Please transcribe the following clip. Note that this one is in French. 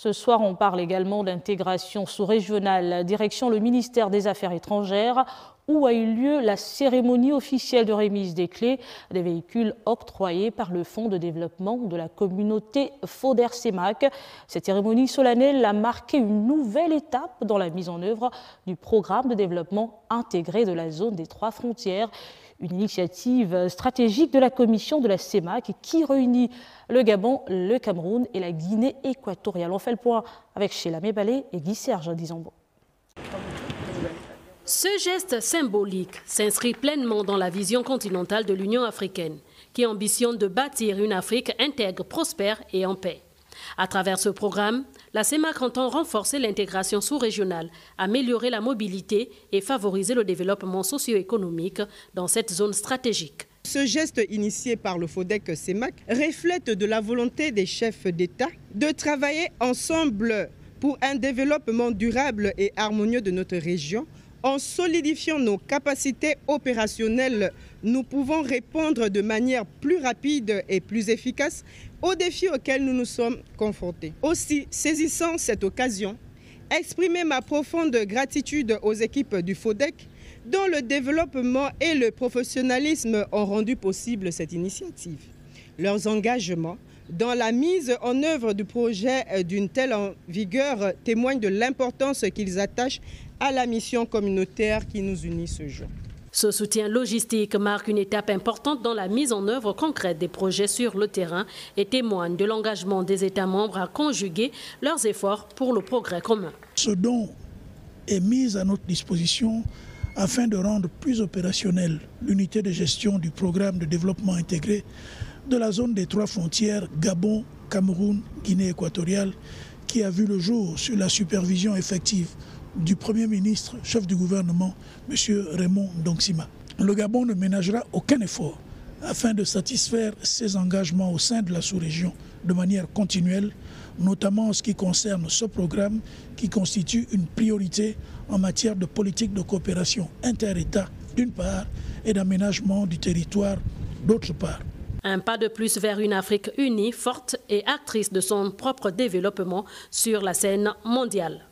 Ce soir, on parle également d'intégration sous-régionale, direction le ministère des Affaires étrangères, où a eu lieu la cérémonie officielle de remise des clés des véhicules octroyés par le Fonds de développement de la communauté FODER-CEMAC. Cette cérémonie solennelle a marqué une nouvelle étape dans la mise en œuvre du programme de développement intégré de la zone des 3 frontières, une initiative stratégique de la commission de la CEMAC qui réunit le Gabon, le Cameroun et la Guinée équatoriale. On fait le point avec Sheila Mebalé et Guy-Serge Dizambo. Ce geste symbolique s'inscrit pleinement dans la vision continentale de l'Union africaine, qui ambitionne de bâtir une Afrique intègre, prospère et en paix. À travers ce programme, la CEMAC entend renforcer l'intégration sous-régionale, améliorer la mobilité et favoriser le développement socio-économique dans cette zone stratégique. Ce geste initié par le FODEC-CEMAC reflète de la volonté des chefs d'État de travailler ensemble pour un développement durable et harmonieux de notre région. En solidifiant nos capacités opérationnelles, nous pouvons répondre de manière plus rapide et plus efficace aux défis auxquels nous nous sommes confrontés. Aussi, saisissant cette occasion, exprimer ma profonde gratitude aux équipes du FODEC dont le développement et le professionnalisme ont rendu possible cette initiative. Leurs engagements dans la mise en œuvre du projet d'une telle vigueur témoignent de l'importance qu'ils attachent à la mission communautaire qui nous unit ce jour. Ce soutien logistique marque une étape importante dans la mise en œuvre concrète des projets sur le terrain et témoigne de l'engagement des États membres à conjuguer leurs efforts pour le progrès commun. Ce don est mis à notre disposition afin de rendre plus opérationnelle l'unité de gestion du programme de développement intégré de la zone des 3 frontières Gabon, Cameroun, Guinée équatoriale, qui a vu le jour sur la supervision effective du Premier ministre, chef du gouvernement, M. Raymond Ndongsima. Le Gabon ne ménagera aucun effort afin de satisfaire ses engagements au sein de la sous-région de manière continuelle, notamment en ce qui concerne ce programme qui constitue une priorité en matière de politique de coopération inter-État d'une part et d'aménagement du territoire d'autre part. Un pas de plus vers une Afrique unie, forte et actrice de son propre développement sur la scène mondiale.